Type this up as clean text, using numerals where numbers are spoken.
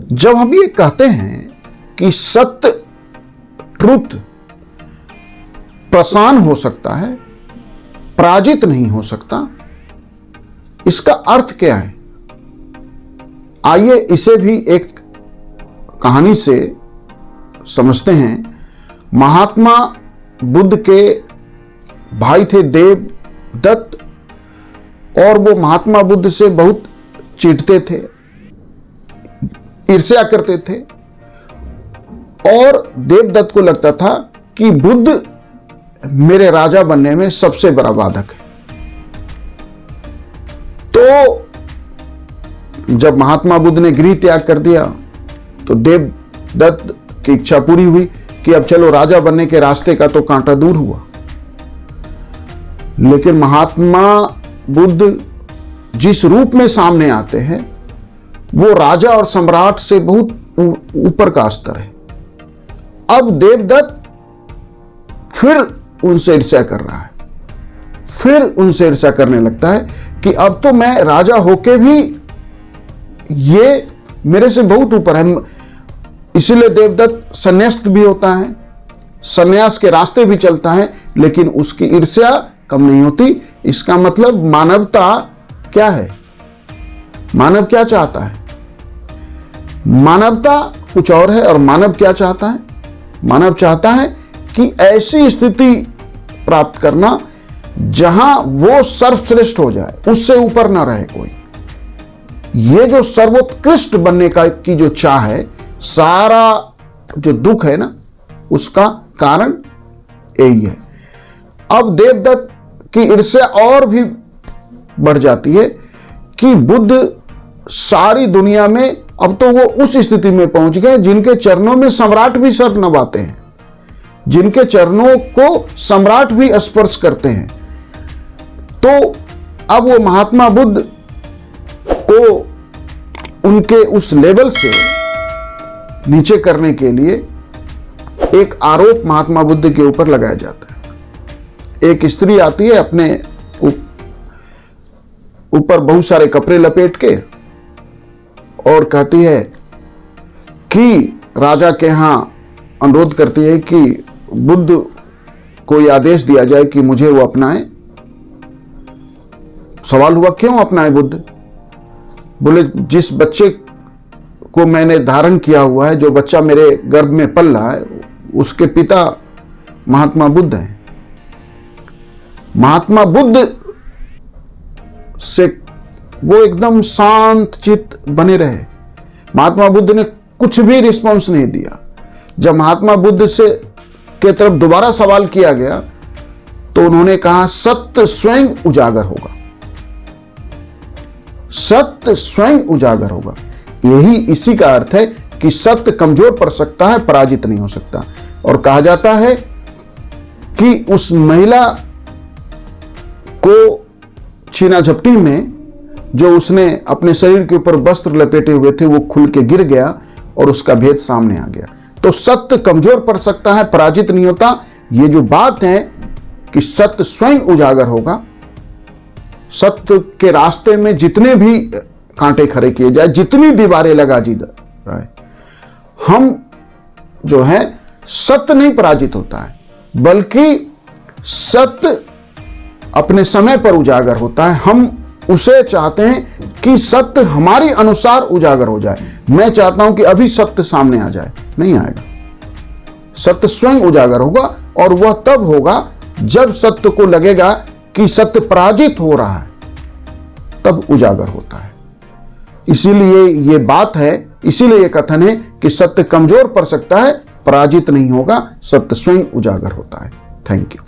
जब हम ये कहते हैं कि सत्य, ट्रुथ प्रसान हो सकता है, पराजित नहीं हो सकता, इसका अर्थ क्या है? आइए इसे भी एक कहानी से समझते हैं। महात्मा बुद्ध के भाई थे देवदत्त, और वो महात्मा बुद्ध से बहुत चिढ़ते थे, ईर्ष्या करते थे, और देवदत्त को लगता था कि बुद्ध मेरे राजा बनने में सबसे बड़ा बाधक है। तो जब महात्मा बुद्ध ने गृह त्याग कर दिया तो देवदत्त की इच्छा पूरी हुई कि अब चलो राजा बनने के रास्ते का तो कांटा दूर हुआ। लेकिन महात्मा बुद्ध जिस रूप में सामने आते हैं वो राजा और सम्राट से बहुत ऊपर का स्तर है। अब देवदत्त फिर उनसे ईर्ष्या कर रहा है, फिर उनसे ईर्ष्या करने लगता है कि अब तो मैं राजा होके भी ये मेरे से बहुत ऊपर है। इसीलिए देवदत्त संन्यास्त भी होता है, संन्यास के रास्ते भी चलता है, लेकिन उसकी ईर्ष्या कम नहीं होती। इसका मतलब मानवता क्या है? मानव क्या चाहता है? मानवता कुछ और है। और मानव क्या चाहता है? मानव चाहता है कि ऐसी स्थिति प्राप्त करना जहां वो सर्वश्रेष्ठ हो जाए, उससे ऊपर ना रहे कोई। ये जो सर्वोत्कृष्ट बनने का की जो चाह है, सारा जो दुख है ना, उसका कारण यही है। अब देवदत्त की ईर्ष्या और भी बढ़ जाती है कि बुद्ध सारी दुनिया में, अब तो वो उस स्थिति में पहुंच गए जिनके चरणों में सम्राट भी सर नवाते हैं, जिनके चरणों को सम्राट भी स्पर्श करते हैं। तो अब वो महात्मा बुद्ध को उनके उस लेवल से नीचे करने के लिए एक आरोप महात्मा बुद्ध के ऊपर लगाया जाता है। एक स्त्री आती है, अपने ऊपर बहुत सारे कपड़े लपेट के, और कहती है कि राजा के यहां अनुरोध करती है कि बुद्ध को यह आदेश दिया जाए कि मुझे वो अपनाए। सवाल हुआ, क्यों अपनाए बुद्ध? बोले, जिस बच्चे को मैंने धारण किया हुआ है, जो बच्चा मेरे गर्भ में पल रहा है, उसके पिता महात्मा बुद्ध हैं। महात्मा बुद्ध से वो एकदम शांत चित्त बने रहे। महात्मा बुद्ध ने कुछ भी रिस्पॉन्स नहीं दिया। जब महात्मा बुद्ध से के तरफ दोबारा सवाल किया गया तो उन्होंने कहा, सत्य स्वयं उजागर होगा, सत्य स्वयं उजागर होगा। यही इसी का अर्थ है कि सत्य कमजोर पड़ सकता है, पराजित नहीं हो सकता। और कहा जाता है कि उस महिला को छीना झपटी में जो उसने अपने शरीर के ऊपर वस्त्र लपेटे हुए थे, वो खुल के गिर गया और उसका भेद सामने आ गया। तो सत्य कमजोर पड़ सकता है, पराजित नहीं होता। ये जो बात है कि सत्य स्वयं उजागर होगा, सत्य के रास्ते में जितने भी कांटे खड़े किए जाए, जितनी दीवारें लगा दी जाए, हम जो है सत्य नहीं पराजित होता है, बल्कि सत्य अपने समय पर उजागर होता है। हम उसे चाहते हैं कि सत्य हमारी अनुसार उजागर हो जाए। मैं चाहता हूं कि अभी सत्य सामने आ जाए, नहीं आएगा। सत्य स्वयं उजागर होगा, और वह तब होगा जब सत्य को लगेगा कि सत्य पराजित हो रहा है, तब उजागर होता है। इसीलिए ये बात है, इसीलिए ये कथन है कि सत्य कमजोर पड़ सकता है, पराजित नहीं होगा, सत्य स्वयं उजागर होता है। Thank you.